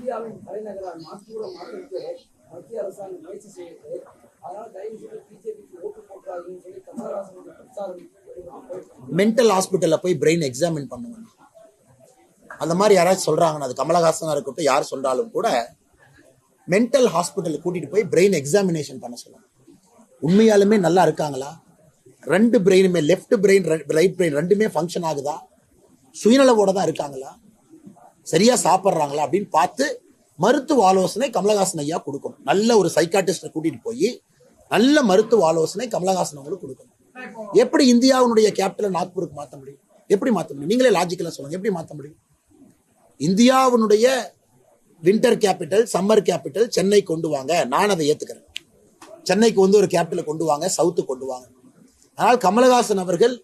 இந்தியாவின் தலைநகரான நாக்பூரை மாற்றுவதற்கு மத்திய அரசாங்கம் முயற்சி செய்து, அதனால் தயவு செய்து பிஜேபிக்கு ஓட்டு போட்டாருன்னு சொல்லி கமலஹாசனுடைய பிரச்சாரம். மென்டல் ஹாஸ்பிட்டல்ல போய் பிரெயின் எக்ஸாமின் பண்ணுவாங்க. அந்த மாதிரி யாராச்சும் சொல்றாங்கன்னா, அது கமலஹாசனா இருக்கட்டும் யார் சொல்றாலும் கூட மென்டல் ஹாஸ்பிட்டல் கூட்டிட்டு போய் பிரெயின் எக்ஸாமினேஷன் பண்ண சொல்லுவாங்க. உண்மையாலுமே நல்லா இருக்காங்களா, ரெண்டு பிரெயினுமே, லெஃப்ட் பிரெயின் ரைட் பிரெயின் ரெண்டுமே ஃபங்க்ஷன் ஆகுதா, சுயநலவோட தான் இருக்காங்களா, சரியா சாப்பிட்றாங்களா அப்படின்னு பார்த்து மருத்துவ ஆலோசனை கமலஹாசன் ஐயா கொடுக்கணும். நல்ல ஒரு சைக்காட்டிஸ்ட கூட்டிட்டு போய் நல்ல மருத்துவ ஆலோசனை கமலஹாசன் அவங்களுக்கு கொடுக்கணும். எப்படி இந்தியாவுடைய கேபிட்டல் நாக்பூருக்கு மாற்ற முடியும்? எப்படி மாற்ற முடியும்? நீங்களே லாஜிக்கலா சொல்லுங்க, எப்படி மாற்ற முடியும்? இந்தியாவுடைய winter capital, summer capital Chennai கொண்டு வாங்க, நான் அதை ஏத்துக்கிறேன். சென்னைக்கு வந்து ஒரு கேபிட்டலை கொண்டு வாங்க, சவுத்து கொண்டு வாங்க. ஆனால் கமலஹாசன் அவர்கள்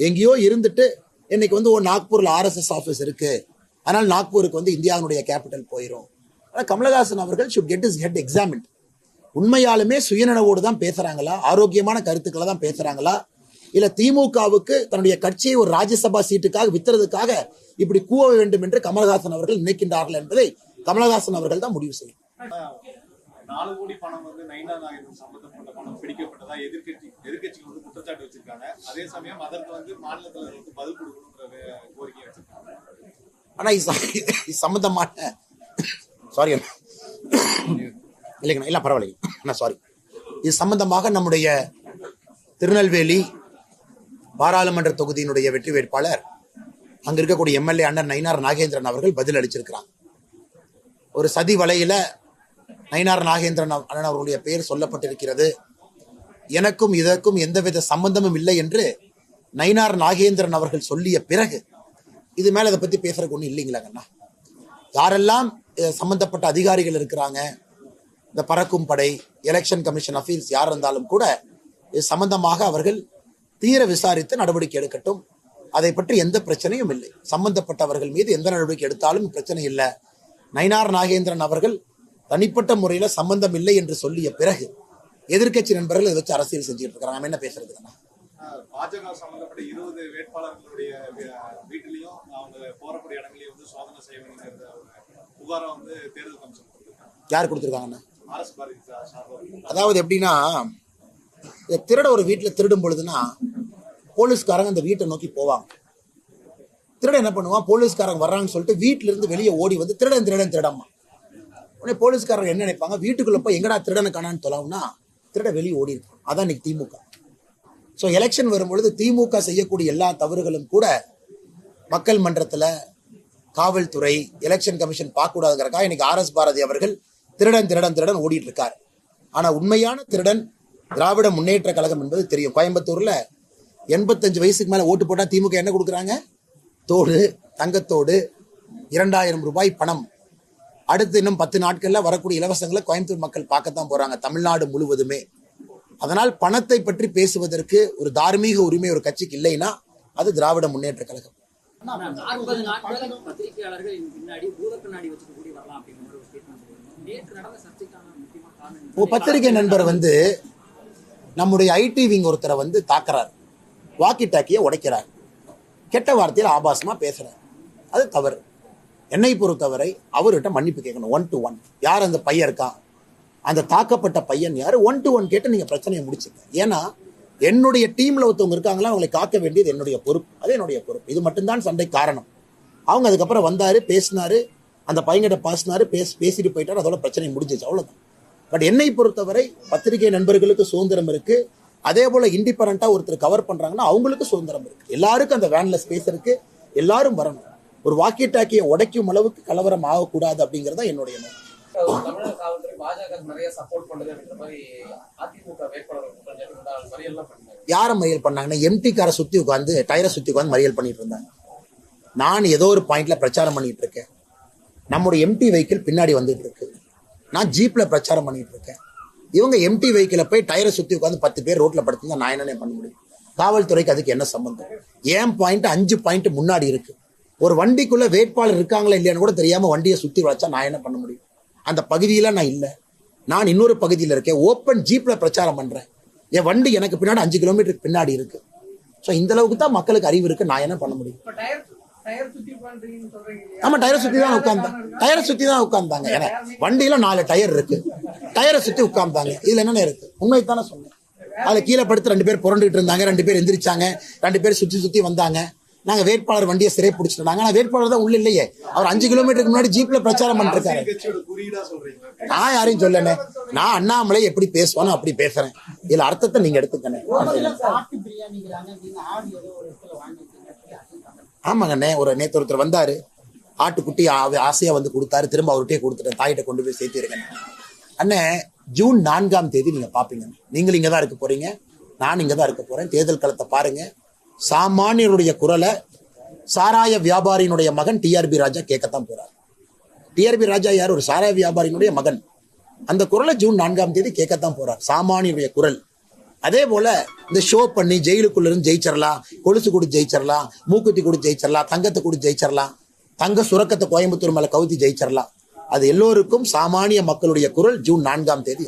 எங்கேயோ இருந்துட்டு இன்னைக்கு வந்து நாக்பூர்ல RSS ஆஃபீஸ் இருக்கு, ஆனால் நாக்பூருக்கு வந்து இந்தியாவுடைய கேபிட்டல் போயிடும். ஆனால் கமலஹாசன் அவர்கள் should get his head examined. உண்மையாலுமே சுயநலவோடு தான் பேசுறாங்களா, ஆரோக்கியமான கருத்துக்களை தான் பேசுறாங்களா, இல்ல திமுகவுக்கு தன்னுடைய கட்சியை ஒரு ராஜ்யசபா சீட்டுக்காக வித்துறதுக்காக இப்படி கூவ வேண்டும் என்று கமலஹாசன் அவர்கள் நினைக்கின்றார்கள் என்பதை கமலஹாசன் அவர்கள் தான் முடிவு செய்யும். 4 கோடி பணம் வந்து நயினார் நாகேந்திரன் சம்பந்தப்பட்ட பணம் பிடிக்கப்பட்டதா எதிர்கட்சிகள் வந்து குற்றச்சாட்டு வச்சிருக்காங்க. அதே சமயம் அதற்கு வந்து மாநிலத்தில் வந்து பதில் கொடுக்கணுங்கிற கோரிக்கை வச்சிருக்காங்க. ஆனா இது சம்பந்தமான சாரி இல்லைங்கண்ணா, இல்ல பரவாயில்லைங்க, சாரி. இது சம்பந்தமாக நம்முடைய திருநெல்வேலி பாராளுமன்ற தொகுதியினுடைய வெற்றி வேட்பாளர் அங்க இருக்கக்கூடிய MLA அண்ணன் நயினார் நாகேந்திரன் அவர்கள் பதில் அளிச்சிருக்கிறாங்க. ஒரு சதி வலையில நயினார் நாகேந்திரன் அண்ணன் அவர்களுடைய பெயர் சொல்லப்பட்டிருக்கிறது. எனக்கும் இதற்கும் எந்தவித சம்பந்தமும் இல்லை என்று நயினார் நாகேந்திரன் அவர்கள் சொல்லிய பிறகு இது மேல அதை பத்தி பேசுறதுக்கு ஒண்ணு இல்லைங்களாங்கண்ணா. யாரெல்லாம் சம்பந்தப்பட்ட அதிகாரிகள் இருக்கிறாங்க, இந்த பறக்கும் படை, எலெக்ஷன் கமிஷன் அஃபீல்ஸ் யார் இருந்தாலும் கூட இது சம்பந்தமாக அவர்கள் தீர விசாரித்து நடவடிக்கை எடுக்கட்டும். அதை பற்றி எந்த பிரச்சனையும் இல்லை. சம்பந்தப்பட்டவர்கள் மீது எந்த நடவடிக்கை எடுத்தாலும் பிரச்சனை இல்லை. நயினார் நாகேந்திரன் அவர்கள் தனிப்பட்ட முறையில சம்பந்தம் இல்லை என்று சொல்லிய பிறகு எதிர்கட்சி நண்பர்கள் இதை வச்சு அரசியல் செஞ்சுட்டு இருக்கிறாங்க. நம்ம என்ன பேசுறதுன்னா, பாஜக சம்பந்தப்பட்ட 20 வேட்பாளர்களுடைய வீட்டிலையும் அவங்க போறக்கூடிய இடங்களையும் வந்து சோதனை செய்ய வேண்டிய புகாரை வந்து தேர்தல் கமிஷன் யார் கொடுத்துருக்காங்கன்னா, RS பாரதி. அதாவது எப்படின்னா, திருட ஒரு வீட்டுல திருடும் பொழுதுன்னா போலீஸ்காரங்க அந்த வீட்டை நோக்கி போவாங்க. திருட என்ன பண்ணுவான், போலீஸ்காரங்க வர்றாங்கன்னு சொல்லிட்டு வீட்டுல இருந்து வெளியே ஓடி வந்து திருடன் திருடன் திருடம்மா. உடனே போலீஸ்காரங்க என்ன நினைப்பாங்க, வீட்டுக்குள்ள போய் எங்கடா திருடனை காணான்னு தொலைவுனா திருட வெளியே ஓடி இருக்கும். அதான் இன்னைக்கு திமுக. ஸோ எலெக்ஷன் வரும்பொழுது திமுக செய்யக்கூடிய எல்லா தவறுகளும் கூட மக்கள் மன்றத்தில், காவல்துறை, எலெக்ஷன் கமிஷன் பார்க்கக்கூடாதுங்கிறக்காக இன்னைக்கு RS பாரதி அவர்கள் திருடன் திருடன் திருடன் ஓடிட்டு இருக்காரு. ஆனா உண்மையான திருடன் திராவிட முன்னேற்ற கழகம் என்பது தெரியும். கோயம்புத்தூர்ல 85 வயசுக்கு மேல ஓட்டு போட்டா திமுக என்ன கொடுக்குறாங்க, தோடு, தங்கத்தோடு, 2000 ரூபாய் பணம். அடுத்து இன்னும் 10 நாட்கள்ல வரக்கூடிய இலவசங்களை கோயம்புத்தூர் மக்கள் பார்க்கத்தான் போறாங்க, தமிழ்நாடு முழுவதுமே. அதனால் பணத்தை பற்றி பேசுவதற்கு ஒரு தார்மீக உரிமை ஒரு கட்சிக்கு இல்லைன்னா அது திராவிட முன்னேற்ற கழகம். 40 நாட்கள் பத்திரிகையாளர்கள் பின்னாடி பூதக்கண்ணாடி வச்சுட்டு கூடி வரலாம் அப்படிங்கிற ஒரு ஸ்டேட்மெண்ட் நேற்று நடந்த சர்ச்சைக்கான முக்கியமான காரணம். பத்திரிகை நண்பர் வந்து நம்முடைய IT விங் ஒருத்தரை வந்து தாக்குறார், வாக்கி டாக்கியை உடைக்கிறார், கெட்ட வார்த்தையில் ஆபாசமா பேசுறார். அது தவறு. என்னை பொறுத்தவரை அவர்கிட்ட மன்னிப்பு கேட்கணும். 1 to 1 யார் அந்த பையன் இருக்கான், அந்த தாக்கப்பட்ட பையன் யாரு, 1 to 1 கேட்டு நீங்க பிரச்சனையை முடிச்சுங்க. ஏன்னா என்னுடைய டீம்ல ஒருத்தவங்க இருக்காங்களா, அவங்களை காக்க வேண்டியது என்னுடைய பொறுப்பு, அது என்னுடைய பொறுப்பு. இது மட்டும்தான் சண்டை காரணம். அவங்க அதுக்கப்புறம் வந்தாரு, பேசினாரு, அந்த பையன்கிட்ட பேசிட்டு போயிட்டாரு, அதோட பிரச்சனை முடிஞ்சிச்சு, அவ்வளவுதான். பட் என்னை பொறுத்தவரை பத்திரிகை நண்பர்களுக்கு சுதந்திரம் இருக்கு. அதே போல இண்டிபெண்டா ஒருத்தர் கவர் பண்றாங்கன்னா அவங்களுக்கு சுதந்திரம் இருக்கு. எல்லாருக்கும் அந்த வேன்ல ஸ்பேஸ் இருக்கு, எல்லாரும் வரணும். ஒரு வாக்கி டாக்கியை உடைக்கும் அளவுக்கு கலவரம் ஆகக்கூடாது அப்படிங்கறத என்னுடைய நோக்கம். தமிழக காவல்துறை பாஜக நிறைய சப்போர்ட் பண்ணுது அப்படின்ற மாதிரி அதிமுக வேட்பாளர் மறியல்லாம் பண்ணாங்க. யார மறியல் பண்ணாங்கன்னா, MT காரை சுத்தி உட்காந்து, டயரை சுத்தி உட்காந்து மறியல் பண்ணிட்டு இருந்தாங்க. நான் ஏதோ ஒரு பாயிண்ட்ல பிரச்சாரம் பண்ணிட்டு இருக்கேன், நம்முடைய MT வெஹிக்கிள் பின்னாடி வந்துட்டு இருக்கு, நான் ஜீப்ல பிரச்சாரம் பண்ணிட்டு இருக்கேன். இவங்க MT வெஹிக்கிள போய் டயரை சுத்தி உட்காந்து 10 பேர் ரோட்ல படுத்துங்க, நான் என்னென்ன பண்ண முடியும்? காவல்துறைக்கு அதுக்கு என்ன சம்பந்தம்? ஏன் பாயிண்ட் 5 பாயிண்ட் முன்னாடி இருக்கு. ஒரு வண்டிக்குள்ள வேட்பாளர் இருக்காங்களா இல்லையான்னு கூட தெரியாம வண்டியை சுத்தி வச்சா நான் என்ன பண்ண முடியும்? அந்த பகுதியில நான் இல்ல, நான் இன்னொரு பகுதியில் இருக்கேன், ஓப்பன் ஜீப்ல பிரச்சாரம் பண்றேன். என் வண்டி எனக்கு பின்னாடி 5 கிலோமீட்டருக்கு பின்னாடி இருக்கு. ஸோ இந்த அளவுக்கு தான் மக்களுக்கு அறிவு இருக்கு, நான் என்ன பண்ண முடியும்? டயர் சுத்தி பண்றீங்கன்னு சொல்றீங்க இல்லையா? ஆமா, டயரை சுத்தி தான் உட்கார்ந்தாங்க. டயரை சுத்தி தான் உட்கார்ந்தாங்க. ஏன்னா வண்டியில 4 டயர் இருக்கு, டயரை சுத்தி உட்கார்ந்தாங்க. இதுல என்னென்ன இருக்கு? உண்மை தானே சொன்னேன். அதுல கீழே படுத்து 2 பேர் புரண்டுட்டு இருந்தாங்க, 2 பேர் எந்திரிச்சாங்க, 2 பேர் சுத்தி வந்தாங்க. நாங்க வேட்பாளர் வண்டியை சிறை பிடிச்சிட்டாங்க. ஆனா வேட்பாளர் தான் உள்ள இல்லையே. அவர் 5 கிலோமீட்டருக்கு முன்னாடி ஜீப்ல பிரச்சாரம் பண்ணிட்டு இருக்காரு. கட்சியோட குறியீடா சொல்றீங்க. நான் யாரையும் சொல்லனே. நான் அண்ணாமலை எப்படி பேசுவானோ அப்படி பேசுறேன். இதுல அர்த்தத்தை நீங்க எடுத்துக்கணும். ஆமாங்கண்ணே, நேத்து ஒருத்தர் வந்தாரு, ஆட்டுக்குட்டி ஆசையா வந்து கொடுத்தாரு, திரும்ப அவர்கிட்டயே கொடுத்துட்டேன், தாயிட்ட கொண்டு போய் சேர்த்திருக்கேன். அண்ணே, ஜூன் 4ஆம் தேதி நீங்க பாப்பீங்க. நீங்கள் இங்கதான் இருக்க போறீங்க, நான் இங்கதான் இருக்க போறேன். தேர்தல் களத்தை பாருங்க. சாமானியருடைய குரலை சாராய வியாபாரியினுடைய மகன் டிஆர்பி ராஜா கேட்கத்தான் போறார். டிஆர்பி ராஜா யார்? ஒரு சாராய வியாபாரியினுடைய மகன். அந்த குரலை ஜூன் 4ஆம் தேதி கேட்கத்தான் போறார், சாமானியருடைய குரல். அதே போல இந்த ஷோ பண்ணி ஜெயிலுக்குள்ள இருந்து ஜெயிச்சிடலாம், கொலுசு கூட ஜெயிச்சிடலாம், மூக்குத்தி கூட ஜெயிச்சிடலாம், தங்கத்தை கூட ஜெயிச்சிடலாம், தங்க சுரக்கத்தை கோயம்புத்தூர் மேல கவுத்தி ஜெயிச்சிடலாம். அது எல்லோருக்கும் சாமானிய மக்களுடைய குரல் ஜூன் 4ஆம் தேதி.